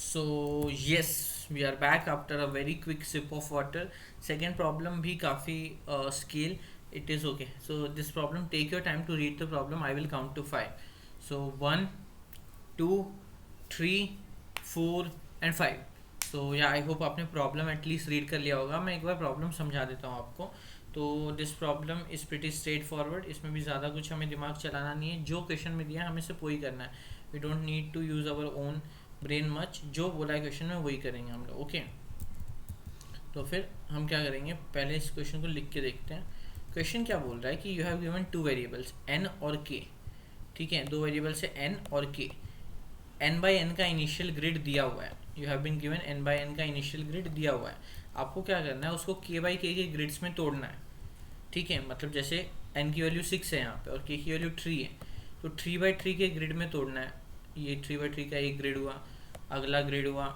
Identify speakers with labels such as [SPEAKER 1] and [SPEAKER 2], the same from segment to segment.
[SPEAKER 1] So yes, we are back after a very quick sip of water. Second problem भी काफ़ी scale. It is okay. So this problem, take your time to read the problem. I will count to five. So one, two, three, four and five. So yeah, I hope आपने problem at least read कर लिया होगा. मैं एक बार problem समझा देता हूँ आपको. तो this problem is pretty straight forward. इसमें भी ज़्यादा कुछ हमें दिमाग चलाना नहीं है. जो क्वेश्चन में दिया है हमें सिर्फ वही करना है. We don't need to use our own brain much. जो बोला है क्वेश्चन में वही करेंगे हम लोग. ओके, तो फिर हम क्या करेंगे, पहले इस क्वेश्चन को लिख के देखते हैं. क्वेश्चन क्या बोल रहा है कि you have given two variables N और के. ठीक है, दो वेरिएबल्स है एन और के. एन बाई एन का इनिशियल ग्रिड दिया हुआ है. You have been given N by N का इनिशियल ग्रिड दिया हुआ है. आपको क्या करना है, उसको के बाई के ग्रिड्स में तोड़ना है. ठीक है, मतलब जैसे एन की वैल्यू 6 है यहाँ पे और के की वैल्यू 3 है, तो 3/3 के ग्रिड में तोड़ना है. ये 3/3 का एक ग्रिड हुआ, अगला ग्रिड हुआ,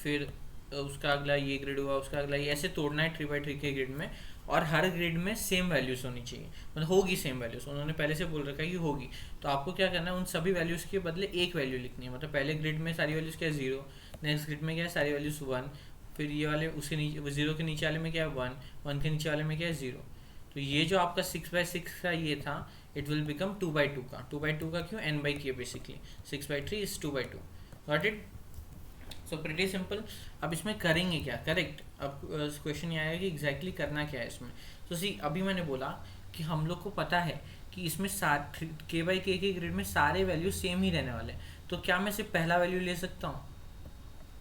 [SPEAKER 1] फिर उसका अगला ये ग्रिड हुआ, उसका अगला ये, ऐसे तोड़ना है 3/3 के ग्रिड में. और हर ग्रिड में सेम वैल्यूज होनी चाहिए, मतलब होगी सेम वैल्यूज. उन्होंने पहले से बोल रखा है कि होगी. तो आपको क्या करना है, उन सभी वैल्यूज़ के बदले एक वैल्यू लिखनी है. मतलब पहले ग्रिड में सारी वैल्यूज़ क्या है 0, नेक्स्ट ग्रिड में क्या है सारी वैल्यूज़ 1, फिर ये वाले उसके नीचे 0 के नीचे वाले में क्या है 1, 1 के नीचे वाले में क्या है 0. तो ये जो आपका 6/6 का ये था, इट विल बिकम 2/2 का. 2/2 का क्यों, n बाई के basically. 6/3 is 2/2. Got it. So pretty simple. अब इसमें करेंगे क्या, करेक्ट. अब क्वेश्चन ये आएगा कि एग्जैक्टली करना क्या है इसमें. तो सी अभी मैंने बोला कि हम लोग को पता है कि इसमें के बाई के ग्रिड में सारे वैल्यू सेम ही रहने वाले. तो क्या मैं सिर्फ पहला वैल्यू ले सकता हूँ,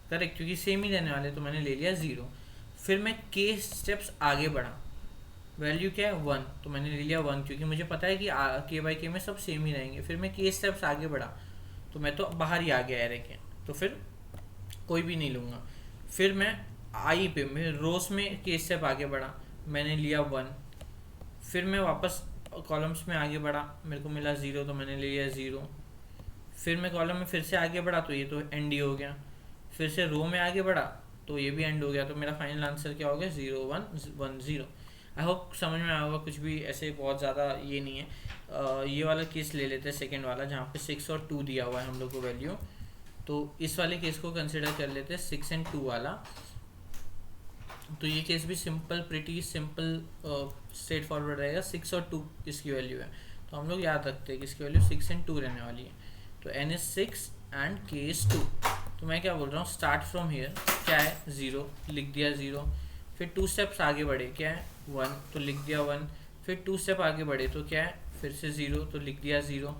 [SPEAKER 1] करेक्ट, क्योंकि सेम ही रहने वाले. तो मैंने ले लिया 0. फिर मैं के स्टेप्स आगे बढ़ा, वैल्यू क्या है 1, तो मैंने ले लिया 1 क्योंकि मुझे पता है कि के बाई के में सब सेम ही रहेंगे. फिर मैं के स्टेप्स आगे बढ़ा, तो मैं तो बाहर ही आ गया एरे के, तो फिर कोई भी नहीं लूँगा. फिर मैं आई पे मैं रोज में के स्टेप आगे बढ़ा, मैंने लिया 1. फिर मैं वापस कॉलम्स में आगे बढ़ा, मेरे को मिला 0, तो मैंने ले लिया 0. फिर मैं कॉलम में फिर से आगे बढ़ा, तो ये तो एंड ही हो गया. फिर से रो में आगे बढ़ा, तो ये भी एंड हो गया. तो मेरा फाइनल आंसर क्या हो गया, 0 1 1 0. आई होप समझ में आया होगा. कुछ भी ऐसे बहुत ज़्यादा ये नहीं है. ये वाला केस ले लेते हैं, सेकेंड वाला, जहाँ पे 6 और 2 दिया हुआ है हम लोग को वैल्यू. तो इस वाले केस को कंसिडर कर लेते हैं, 6 एंड 2 वाला. तो ये केस भी simple, pretty simple, straight forward रहेगा. 6 और 2 इसकी वैल्यू है, तो हम लोग याद रखते हैं कि इसकी वैल्यू 6 एंड 2 रहने वाली है. तो n is 6 and k is 2. तो मैं क्या बोल रहा हूँ, स्टार्ट फ्रॉम हियर, क्या है 0, लिख दिया 0. फिर 2 स्टेप्स आगे बढ़े, क्या है 1, तो लिख दिया 1. फिर 2 स्टेप आगे बढ़े, तो क्या है फिर से 0, तो लिख दिया 0.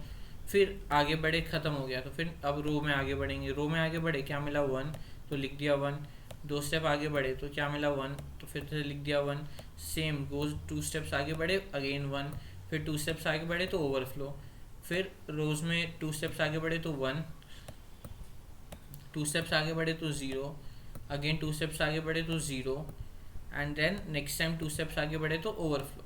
[SPEAKER 1] फिर आगे बढ़े, ख़त्म हो गया. तो फिर अब रो में आगे बढ़ेंगे, रो में आगे बढ़े, क्या मिला 1, तो लिख दिया 1. 2 स्टेप आगे बढ़े, तो क्या मिला 1, तो फिर से लिख दिया 1. सेम गोज, 2 स्टेप्स आगे बढ़े, अगेन 1. फिर 2 स्टेप्स आगे बढ़े तो ओवरफ्लो. फिर रोज में 2 स्टेप्स आगे बढ़े तो 1, 2 स्टेप्स आगे बढ़े तो 0, अगेन 2 स्टेप्स आगे बढ़े तो 0, and then next time 2 steps आगे बढ़े तो ओवरफ्लो.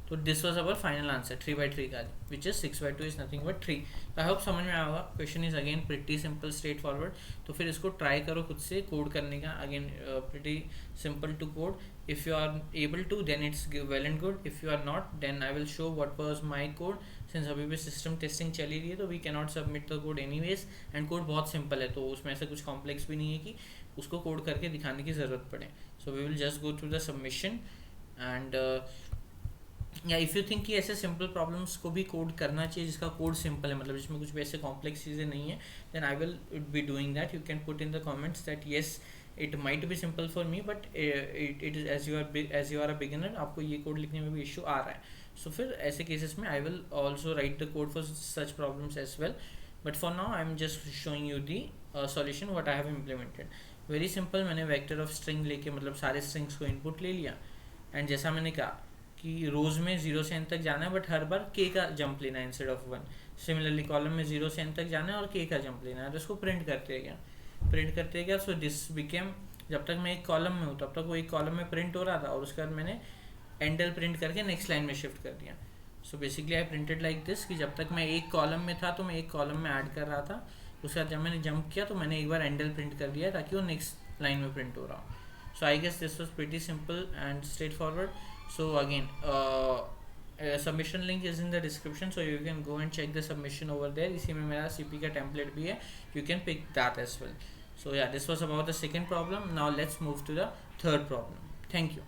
[SPEAKER 1] तो this was our final answer 3/3 का, which is 6/2 is nothing but 3. I hope समझ में आया होगा. Question is again pretty simple, straightforward. तो फिर इसको ट्राई करो खुद से कोड करने का. Again pretty simple to code. If you are able to then it's well and good. If you are not then I will show what was my code. Since अभी भी सिस्टम टेस्टिंग चली रही है, तो we can not submit the code anyways. And code बहुत simple है, तो उसमें ऐसा कुछ कॉम्प्लेक्स भी नहीं है कि उसको कोड करके दिखाने की ज़रूरत पड़े. So we will just go through the submission. And या इफ़ यू थिंक कि ऐसे सिंपल प्रॉब्लम्स को भी कोड करना चाहिए जिसका कोड सिंपल है, मतलब जिसमें कुछ भी ऐसे कॉम्प्लेक्स चीज़ें नहीं है, then I will be doing that. You can put in the comments that yes it might be simple for me, but it is as you are a beginner, आपको ये कोड लिखने में भी इशू आ रहा है. सो फिर ऐसे केसेस में I will also write the code for such problems as well. But for now I am just showing you the solution what I have implemented. Very simple. मैंने वेक्टर ऑफ स्ट्रिंग लेके, मतलब सारे strings को input ले लिया. And जैसा मैंने कहा कि रोज में 0 से n तक जाना है, बट हर बार k का जंप लेना है इंस्टेड ऑफ 1. सिमिलरली कॉलम में 0 से n तक जाना है और k का जंप लेना है. तो इसको प्रिंट करते हैं क्या, सो दिस बिकेम, जब तक मैं एक कॉलम में हूँ तब तक वो एक कॉलम में प्रिंट हो रहा था, और उसके बाद मैंने एंडल प्रिंट करके नेक्स्ट लाइन में शिफ्ट कर दिया. So basically I printed like this, कि जब तक मैं एक कॉलम में था तो मैं एक कॉलम में ऐड कर रहा था, उसके बाद जब मैंने जंप किया तो मैंने एक बार एंडल प्रिंट कर दिया ताकि वो नेक्स्ट लाइन में प्रिंट हो रहा हो. So I guess this was pretty simple and straightforward. So again, submission link is in the description, so you can go and check the submission over there. इसी में मेरा CP का template भी है, you can pick that as well. So yeah, this was about the second problem. Now let's move to the third problem. Thank you.